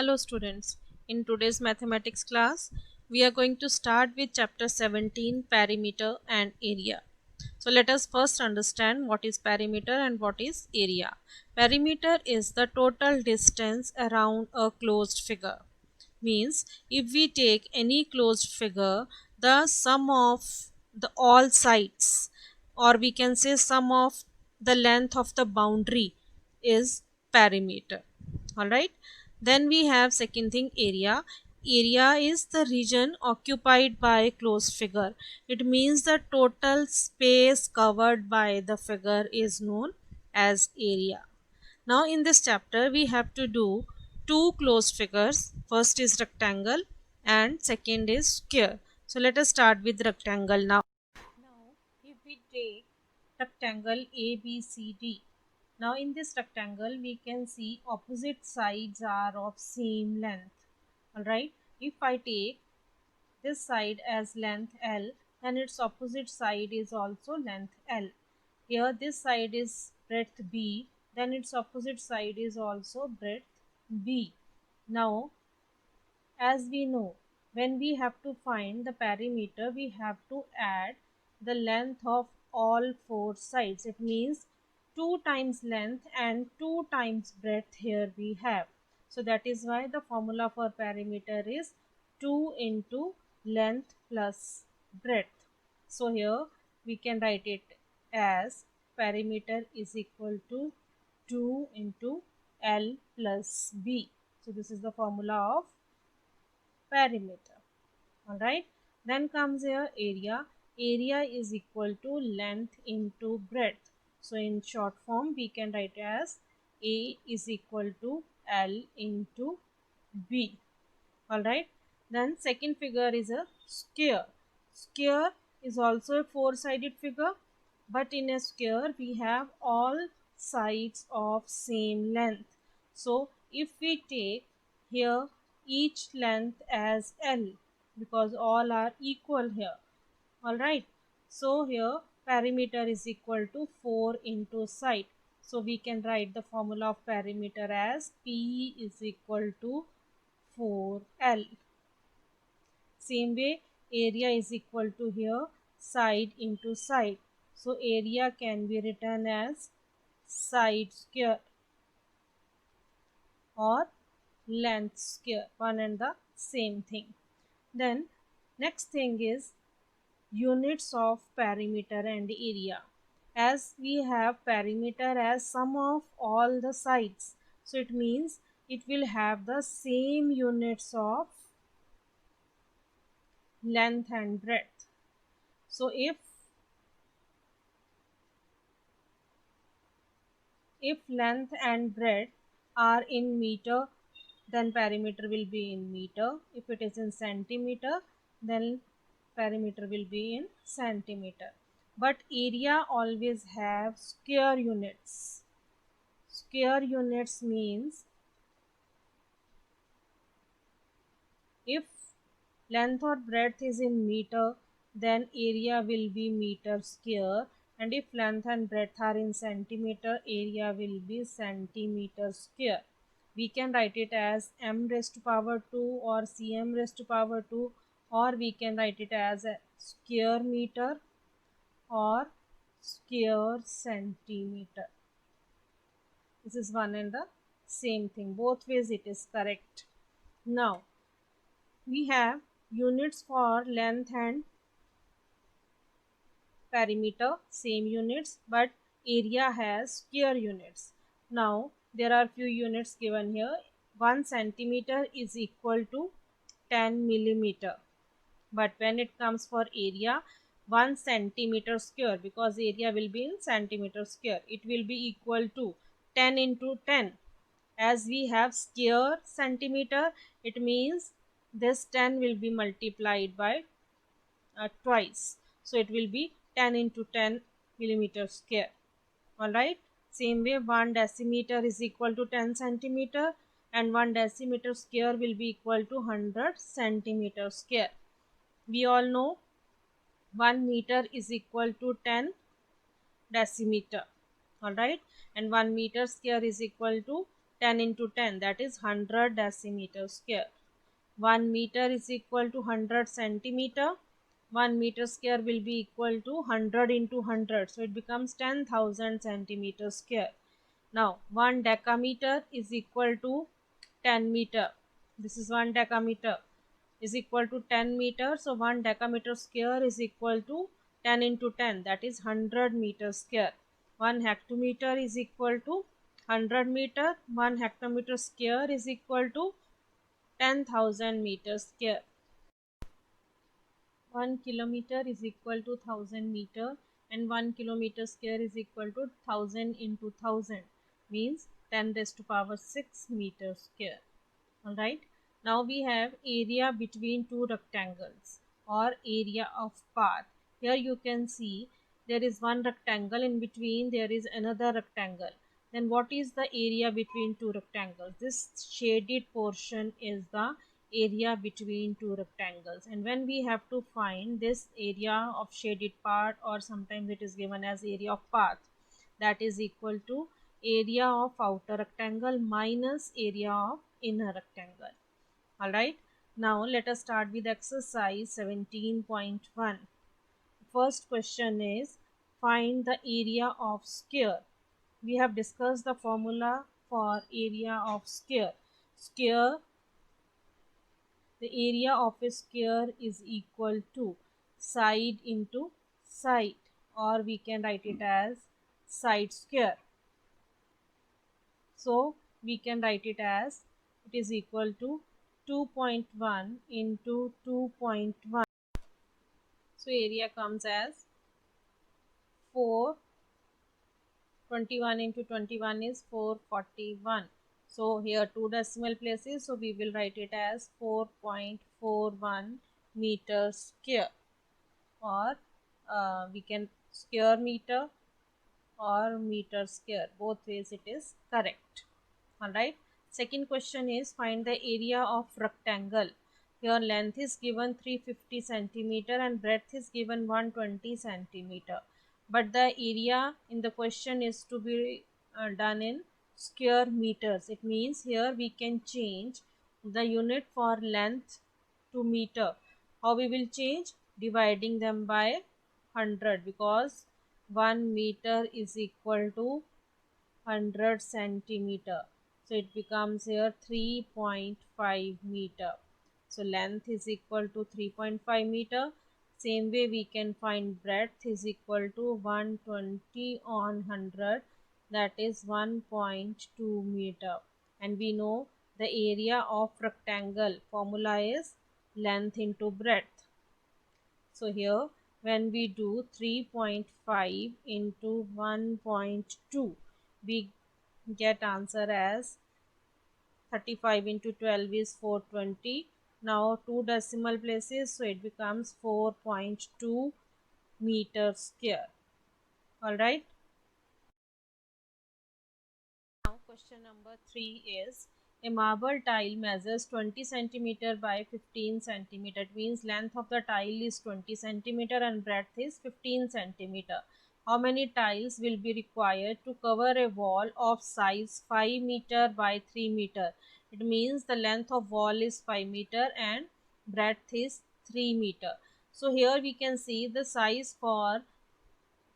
Hello students, in today's mathematics class, we are going to start with chapter 17 perimeter and area. So let us first understand what is perimeter and what is area. Perimeter is the total distance around a closed figure. Means if we take any closed figure, the sum of the all sides, or we can say sum of the length of the boundary is perimeter. Alright, then we have second thing, area. Area is the region occupied by closed figure. It means the total space covered by the figure is known as area. Now in this chapter we have to do two closed figures. First is rectangle and second is square. So let us start with rectangle now. Now if we take rectangle ABCD, now in this rectangle we can see opposite sides are of same length. Alright, if I take this side as length L, then its opposite side is also length L. Here this side is breadth B, then its opposite side is also breadth B. Now as we know, when we have to find the perimeter, we have to add the length of all four sides. It means 2 times length and 2 times breadth here we have. So that is why the formula for perimeter is 2 into length plus breadth. So here we can write it as perimeter is equal to 2 into L plus B. So this is the formula of perimeter. Alright, then comes here area. Area is equal to length into breadth. So in short form we can write as A is equal to L into B. Alright, then second figure is a square. Square is also a four-sided figure, but in a square we have all sides of same length. So if we take here each length as L, because all are equal here. Alright, so here perimeter is equal to 4 into side. So we can write the formula of perimeter as P is equal to 4L. Same way, area is equal to here side into side. So area can be written as side square or length square, one and the same thing. Then next thing is units of perimeter and area. As we have perimeter as sum of all the sides, so it means it will have the same units of length and breadth. So if length and breadth are in meter, then perimeter will be in meter. If it is in centimeter, then perimeter will be in centimeter. But area always have square units. Square units means if length or breadth is in meter, then area will be meter square, and if length and breadth are in centimeter, area will be centimeter square. We can write it as m raised to power 2 or cm raised to power 2, or we can write it as a square meter or square centimeter. This is one and the same thing. Both ways it is correct. Now we have units for length and perimeter, same units, but area has square units. Now there are few units given here. 1 centimeter is equal to 10 millimeter, but when it comes for area, 1 centimeter square, because area will be in centimeter square, it will be equal to 10 into 10. As we have square centimeter, it means this 10 will be multiplied by twice. So it will be 10 into 10 millimeter square. Alright. Same way, 1 decimeter is equal to 10 centimeter, and 1 decimeter square will be equal to 100 centimeter square. We all know 1 meter is equal to 10 decimeter. Alright. And 1 meter square is equal to 10 into 10, that is 100 decimeter square. 1 meter is equal to 100 centimeter. 1 meter square will be equal to 100 into 100, so it becomes 10,000 centimeter square. Now 1 decameter is equal to 10 meter. This is 1 decameter is equal to 10 meter. So 1 decameter square is equal to 10 into 10, that is 100 meter square. 1 hectometer is equal to 100 meter. 1 hectometer square is equal to 10,000 meters square. 1 kilometer is equal to 1000 meter, and 1 kilometer square is equal to 1000 into 1000, means 10 raised to power 6 meter square. All right. Now we have area between two rectangles or area of path. Here you can see there is one rectangle, in between there is another rectangle. Then what is the area between two rectangles? This shaded portion is the area between two rectangles. And when we have to find this area of shaded part, or sometimes it is given as area of path, that is equal to area of outer rectangle minus area of inner rectangle. Alright, now let us start with exercise 17.1. First question is find the area of square. We have discussed the formula for area of square. Square, the area of a square is equal to side into side, or we can write it as side square. So we can write it as it is equal to 2.1 into 2.1. So area comes as 4. 21 into 21 is 441. So here two decimal places, so we will write it as 4.41 meter square, or we can square meter or meter square, both ways it is correct. Alright. Second question is find the area of rectangle. Here length is given 350 centimeter and breadth is given 120 centimeter. But the area in the question is to be done in square meters. It means here we can change the unit for length to meter. How we will change? Dividing them by 100, because 1 meter is equal to 100 centimeter. So it becomes here 3.5 meter. So length is equal to 3.5 meter. Same way we can find breadth is equal to 120 on 100, that is 1.2 meter. And we know the area of rectangle formula is length into breadth. So here when we do 3.5 into 1.2, we get answer as 35 into 12 is 420. Now two decimal places, so it becomes 4.2 meter square. All right. Now question number 3 is a marble tile measures 20 centimeter by 15 centimeter. It means length of the tile is 20 centimeter and breadth is 15 centimeter. How many tiles will be required to cover a wall of size 5 meter by 3 meter? It means the length of wall is 5 meter and breadth is 3 meter. So here we can see the size for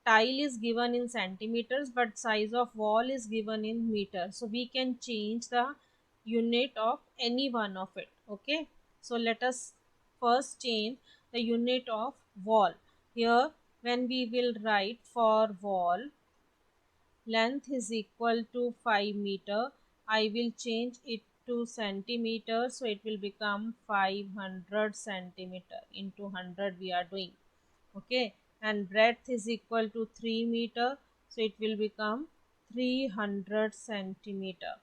tile is given in centimeters, but size of wall is given in meters. So we can change the unit of any one of it. Okay, so let us first change the unit of wall. Here when we will write for wall, length is equal to 5 meter, I will change it to centimeter, so it will become 500 centimeter. Into 100 we are doing. Okay, and breadth is equal to 3 meter, so it will become 300 centimeter.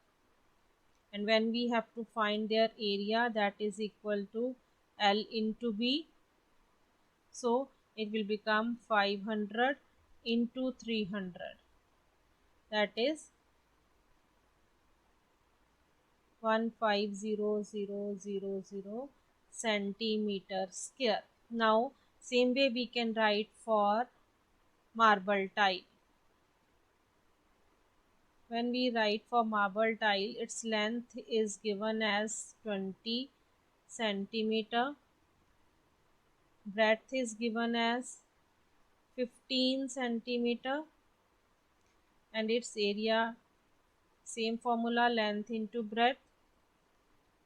And when we have to find their area, that is equal to L into B, so it will become 500 into 300, that is 150,000 centimeter square. Now same way we can write for marble tile. when we write for marble tile, its length is given as 20 centimeter, breadth is given as 15 centimeter, and its area, same formula, length into breadth,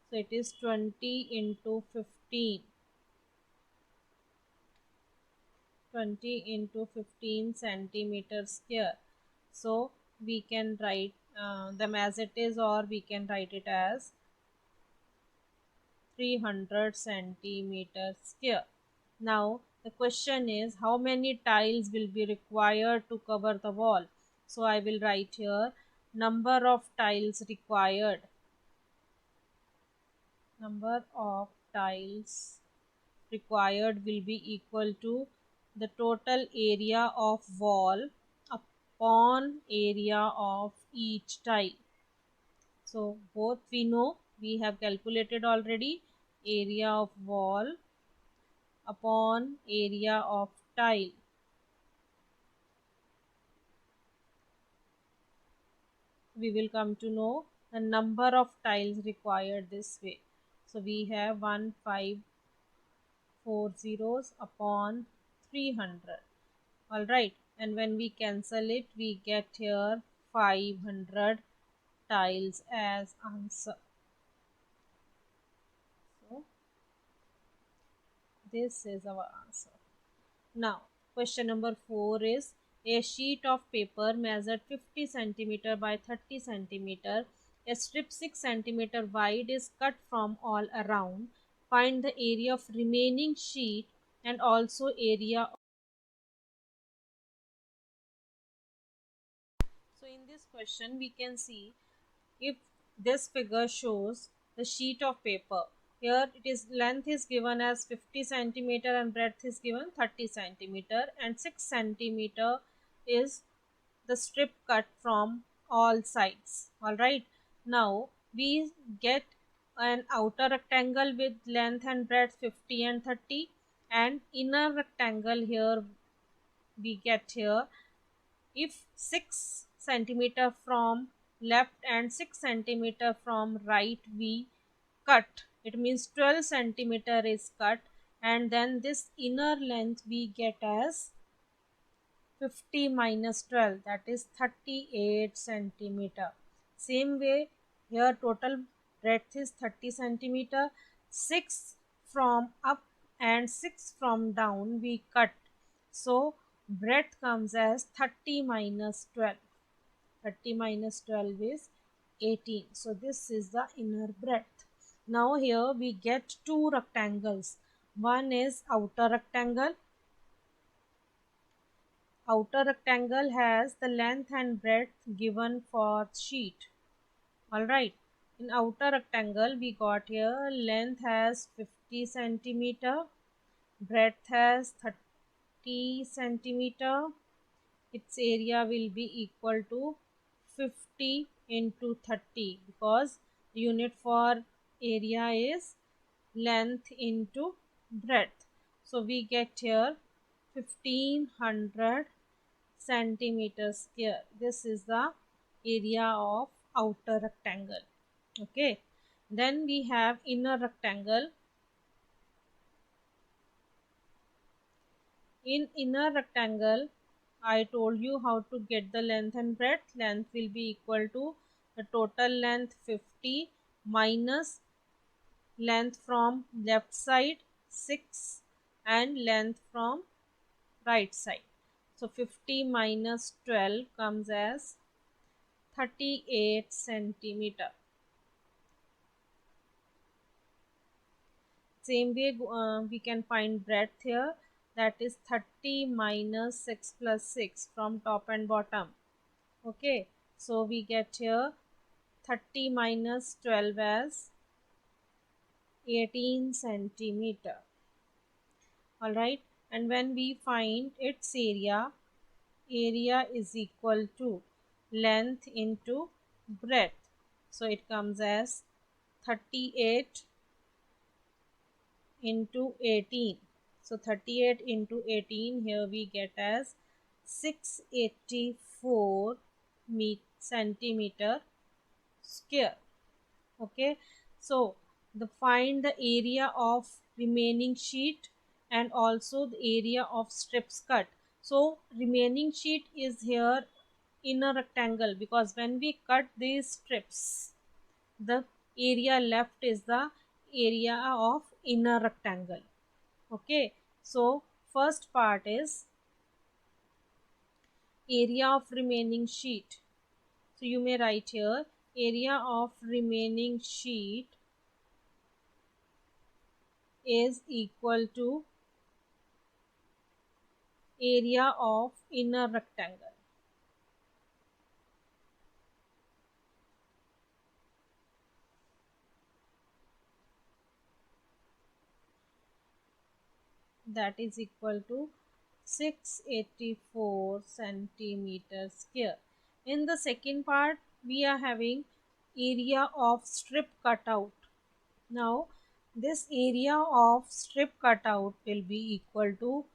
so it is 20 into 15, 20 into 15 centimeter square. So we can write them as it is, or we can write it as 300 centimeter square. Now the question is, how many tiles will be required to cover the wall? So I will write here number of tiles required. Number of tiles required will be equal to the total area of wall upon area of each tile. So both we know, we have calculated already, area of wall upon area of tile. We will come to know the number of tiles required this way. So we have 1540 upon 300. All right, and when we cancel it, we get here 500 tiles as answer. So this is our answer. Now question number 4 is, a sheet of paper measured 50 centimeter by 30 centimeter, a strip 6 centimeter wide is cut from all around. Find the area of remaining sheet and also area. So in this question we can see, if this figure shows the sheet of paper, here it is, length is given as 50 centimeter and breadth is given 30 centimeter, and 6 centimeter is the strip cut from all sides. All right, now we get an outer rectangle with length and breadth 50 and 30, and inner rectangle here we get here, if 6 centimeter from left and 6 centimeter from right we cut, it means 12 centimeter is cut, and then this inner length we get as 50 minus 12, that is 38 centimeter. Same way here total breadth is 30 centimeter, 6 from up and 6 from down we cut, so breadth comes as 30 minus 12. 30 minus 12 is 18. So this is the inner breadth. Now here we get two rectangles. One is outer rectangle. Outer rectangle has the length and breadth given for sheet. Alright. In outer rectangle we got here length has 50 centimeter, breadth has 30 centimeter. Its area will be equal to 50 into 30, because the unit for area is length into breadth. So we get here 1500 centimeters square. This is the area of outer rectangle. Okay, then we have inner rectangle. In inner rectangle, I told you how to get the length and breadth. Length will be equal to the total length 50 minus length from left side 6 and length from right side. So 50 minus 12 comes as 38 centimeter. Same way we can find breadth here, that is 30 minus 6 plus 6 from top and bottom. Okay, so we get here 30 minus 12 as 18 centimeter. All right, and when we find its area, area is equal to length into breadth, so it comes as 38 into 18. So 38 into 18, here we get as 684 centimeter square. Okay, so the find the area of remaining sheet and also the area of strips cut. So remaining sheet is here in a rectangle, because when we cut these strips, the area left is the area of inner rectangle. Okay, so first part is area of remaining sheet. So you may write here area of remaining sheet is equal to area of inner rectangle. That is equal to 684 centimeter square. In the second part, we are having area of strip cutout. Now, this area of strip cutout will be equal to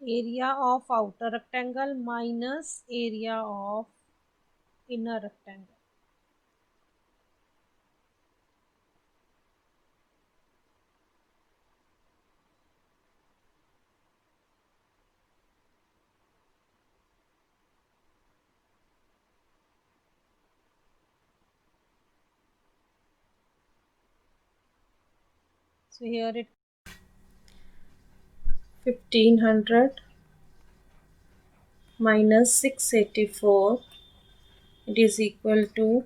area of outer rectangle minus area of inner rectangle. So here it 1500 minus 684, it is equal to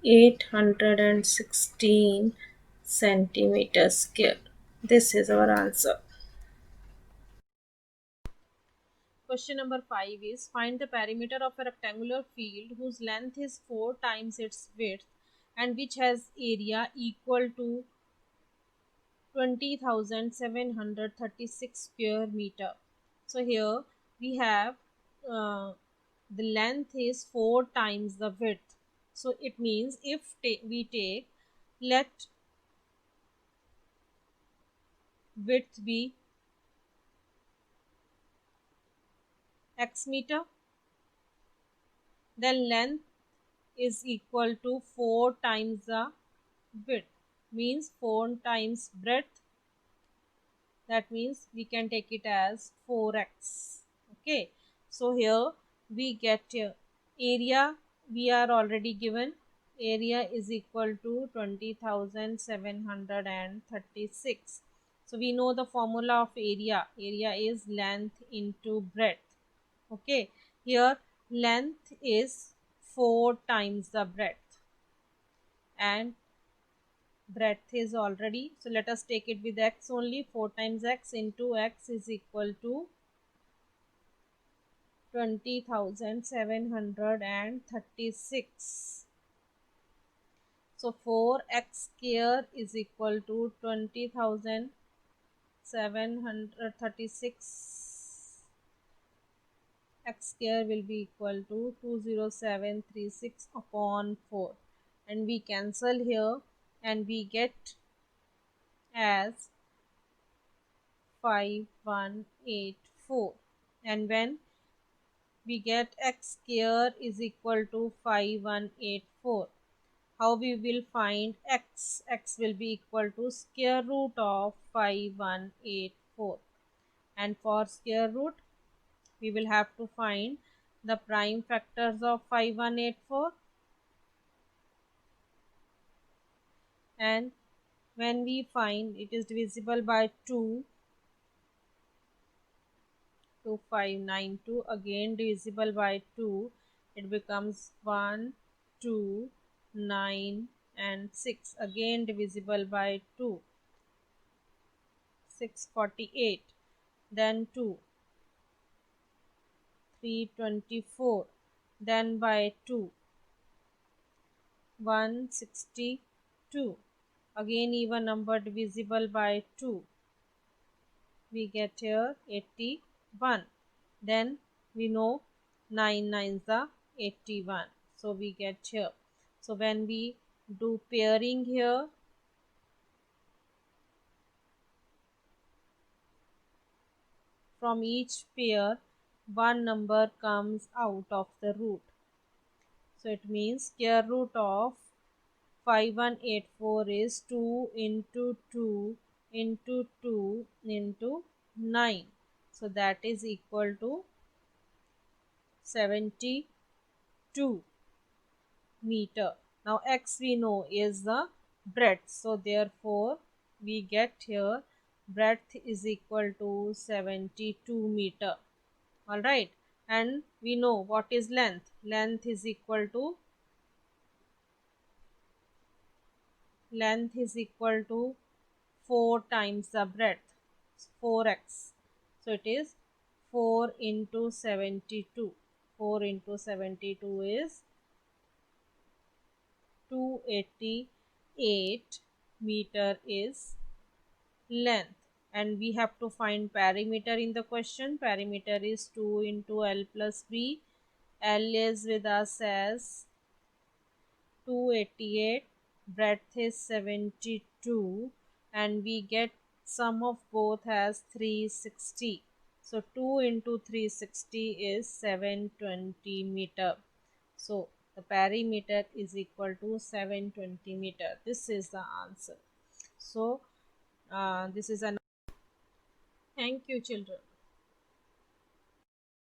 816 centimeters square. This is our answer. Question number 5 is find the perimeter of a rectangular field whose length is 4 times its width and which has area equal to 20,736 square meter. So here we have uh, the length is 4 times the width. So it means if we take, let width be x meter, then length is equal to 4 times the width, means 4 times breadth. That means we can take it as 4x. Okay, so here we get area, we are already given area is equal to 20,736. So we know the formula of area is length into breadth. Okay, here length is 4 times the breadth and breadth is already, so let us take it with x only. 4 times x into x is equal to 20,736. So 4x square is equal to 20,736. X square will be equal to 20736 upon 4, and we cancel here and we get as 5184. And when we get x square is equal to 5184, how we will find x? X will be equal to square root of 5184, and for square root we will have to find the prime factors of 5184, and when we find it is divisible by 2, 2592, again divisible by 2, it becomes 1, 2, 9 and 6, again divisible by 2, 648, then 2, 324, then by 2, 162, again even number divisible by 2, we get here 81. Then we know 9 nines are 81, so we get here. So when we do pairing here, from each pair one number comes out of the root. So it means square root of 5184 is 2 into 2 into 2 into 9. So that is equal to 72 meter. Now x we know is the breadth. So therefore we get here breadth is equal to 72 meter. Alright. And we know what is length. Length is equal to 4 times the breadth, 4x. So it is 4 into 72. 4 into 72 is 288 meter is length. And we have to find perimeter in the question. Perimeter is 2 into L plus B. L is with us as 288, breadth is 72, and we get sum of both as 360. So 2 into 360 is 720 meter. So the perimeter is equal to 720 meter. This is the answer. So this is an. Thank you, children.